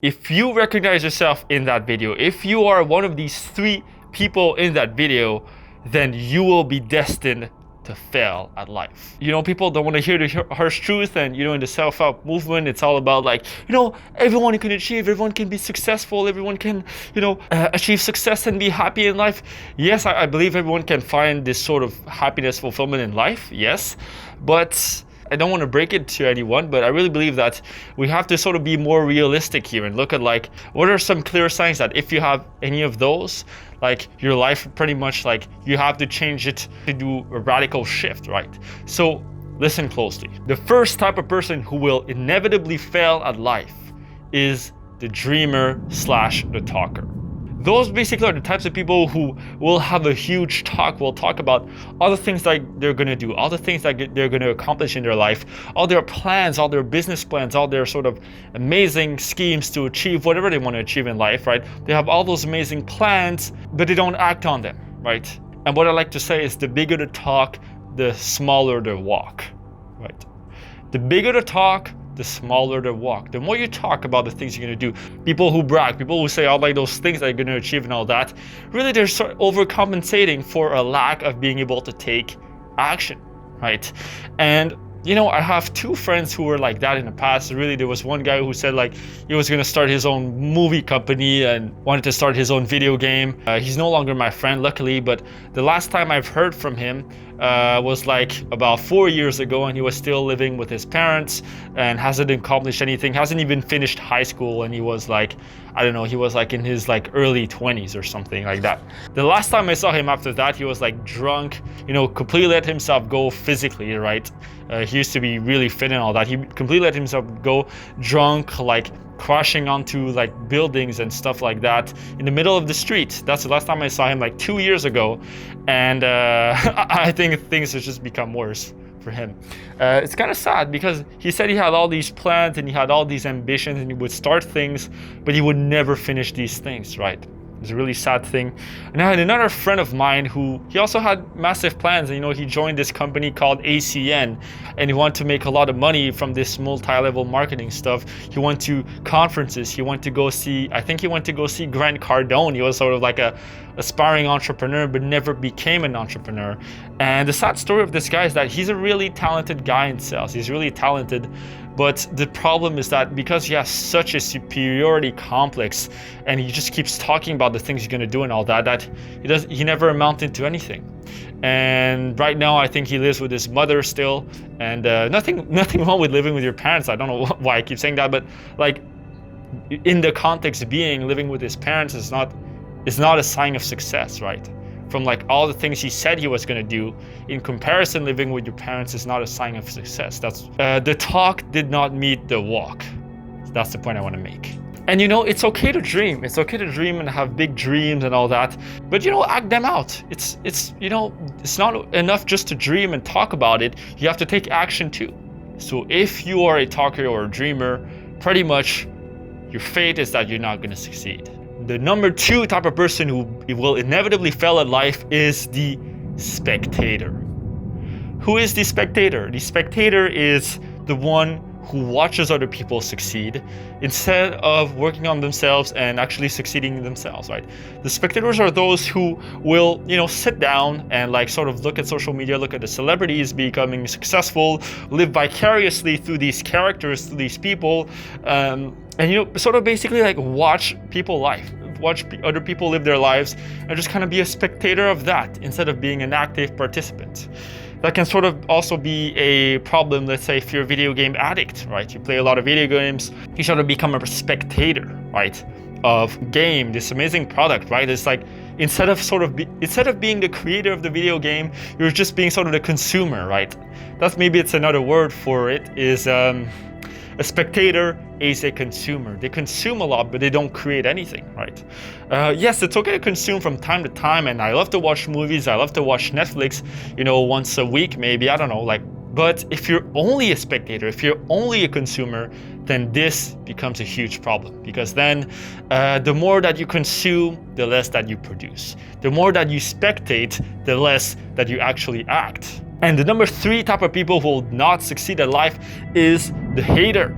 If you recognize yourself in that video, if you are one of these 3 people in that video, then you will be destined to fail at life. People don't want to hear the harsh truth, and in the self-help movement, it's all about like, everyone can achieve, everyone can be successful, everyone can, achieve success and be happy in life. Yes, I believe everyone can find this sort of happiness, fulfillment in life, yes, but I don't want to break it to anyone, but I really believe that we have to sort of be more realistic here and look at like, what are some clear signs that if you have any of those, like your life pretty much like you have to change it to do a radical shift, right? So listen closely. The first type of person who will inevitably fail at life is the dreamer / the talker. Those basically are the types of people who will have a huge talk, will talk about all the things that they're going to do, all the things that they're going to accomplish in their life, all their plans, all their business plans, all their sort of amazing schemes to achieve whatever they want to achieve in life, right? They have all those amazing plans, but they don't act on them, right? And what I like to say is the bigger the talk, the smaller the walk, right? The bigger the talk, the smaller the walk. The more you talk about the things you're going to do, people who brag, people who say all like those things that you're going to achieve and all that, really they're sort of overcompensating for a lack of being able to take action, right? And I have 2 friends who were like that in the past. Really, there was one guy who said like he was going to start his own movie company and wanted to start his own video game. He's no longer my friend, luckily, but the last time I've heard from him was like about 4 years ago, and he was still living with his parents and hasn't accomplished anything, hasn't even finished high school, and he was like, I don't know, he was like in his like early 20s or something like that. The last time I saw him after that, he was like drunk, completely let himself go physically, right? He used to be really fit and all that. He completely let himself go drunk, like crashing onto like buildings and stuff like that in the middle of the street. That's the last time I saw him, like 2 years ago. And I think things have just become worse for him. It's kind of sad because he said he had all these plans and he had all these ambitions and he would start things, but he would never finish these things, right? It's a really sad thing. And I had another friend of mine who, he also had massive plans. And, he joined this company called ACN, and he wanted to make a lot of money from this multi-level marketing stuff. He went to conferences. He went to go see, I think he went to go see Grant Cardone. He was sort of like a aspiring entrepreneur, but never became an entrepreneur. And the sad story of this guy is that he's a really talented guy in sales. He's really talented. But the problem is that because he has such a superiority complex and he just keeps talking about the things he's going to do and all that, that he never amounted to anything. And right now I think he lives with his mother still, and nothing wrong with living with your parents. I don't know why I keep saying that, but like in the context being living with his parents is not a sign of success, right? From like all the things he said he was going to do, in comparison, living with your parents is not a sign of success. That's the talk did not meet the walk. That's the point I want to make. And it's okay to dream. It's okay to dream and have big dreams and all that, but act them out. It's not enough just to dream and talk about it. You have to take action too. So if you are a talker or a dreamer, pretty much your fate is that you're not going to succeed. The number 2 type of person who will inevitably fail at life is the spectator. Who is the spectator? The spectator is the one who watches other people succeed instead of working on themselves and actually succeeding themselves, right? The spectators are those who will, sit down and like sort of look at social media, look at the celebrities becoming successful, live vicariously through these characters, through these people, and sort of basically like watch other people live their lives and just kind of be a spectator of that instead of being an active participant. That can sort of also be a problem, let's say if you're a video game addict, right? You play a lot of video games, you sort of become a spectator, right? Of game, this amazing product, right? It's like instead of being the creator of the video game, you're just being sort of the consumer, right? It's another word for it, is a spectator is a consumer. They consume a lot, but they don't create anything, right? Yes, it's okay to consume from time to time, and I love to watch movies. I love to watch Netflix, once a week, maybe, I don't know, like. But if you're only a spectator, if you're only a consumer, then this becomes a huge problem, because then the more that you consume, the less that you produce. The more that you spectate, the less that you actually act. And the number 3 type of people who will not succeed at life is the hater.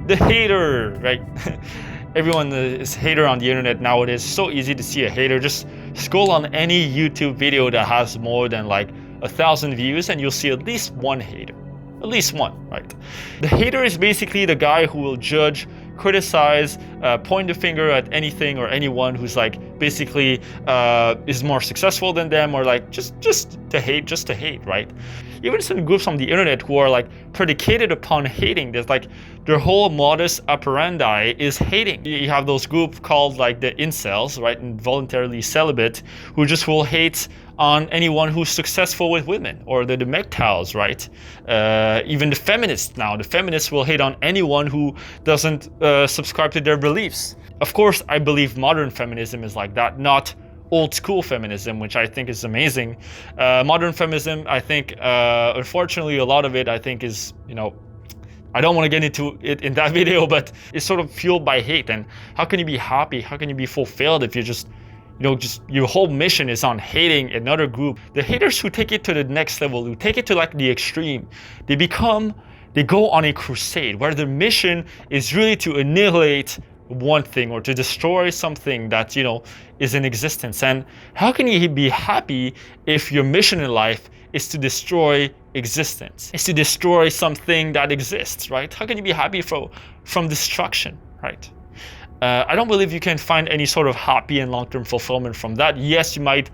The hater, right? everyone is hater on the internet nowadays. It's so easy to see a hater. Just scroll on any YouTube video that has more than like 1,000 views and you'll see at least one hater. At least one, right? The hater is basically the guy who will judge, criticize, point the finger at anything or anyone who's like basically is more successful than them, or like just to hate, right? Even some groups on the internet who are like predicated upon hating. There's like their whole modus operandi is hating. You have those groups called like the incels, right? Involuntarily celibate, who just will hate on anyone who's successful with women, or the MGTOWs, right? Even the feminists now. The feminists will hate on anyone who doesn't subscribe to their beliefs. Of course, I believe modern feminism is like that, not old school feminism, which I think is amazing. Modern feminism, I think, unfortunately, a lot of it, I think, is, you know, I don't want to get into it in that video, but it's sort of fueled by hate. And how can you be happy? How can you be fulfilled if you just, you know, just your whole mission is on hating another group? The haters who take it to the next level, who take it to like the extreme, they go on a crusade where their mission is really to annihilate one thing or to destroy something that, you know, is in existence. And how can you be happy if your mission in life is to destroy existence, is to destroy something that exists, right? How can you be happy from destruction, right? I don't believe you can find any sort of happy and long-term fulfillment from that. Yes, you might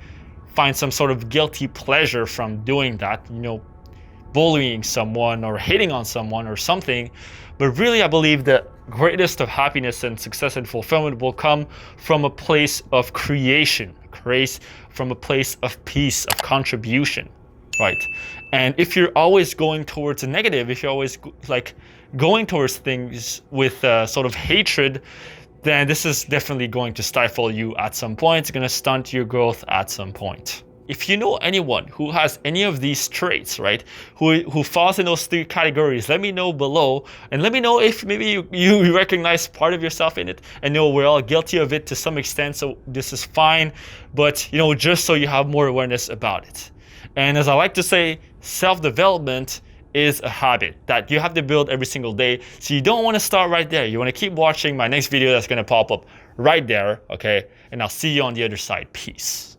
find some sort of guilty pleasure from doing that, you know, bullying someone or hating on someone or something. But really, I believe the greatest of happiness and success and fulfillment will come from a place of creation, from a place of peace, of contribution, right? And if you're always going towards a negative, if you're always like going towards things with sort of hatred, then this is definitely going to stifle you at some point. It's going to stunt your growth at some point. If you know anyone who has any of these traits, right, who falls in those three categories, let me know below, and let me know if maybe you recognize part of yourself in it. And know we're all guilty of it to some extent, so this is fine, but you know, just so you have more awareness about it. And as I like to say, self-development is a habit that you have to build every single day. So you don't want to start right there. You want to keep watching my next video that's going to pop up right there, okay? And I'll see you on the other side. Peace.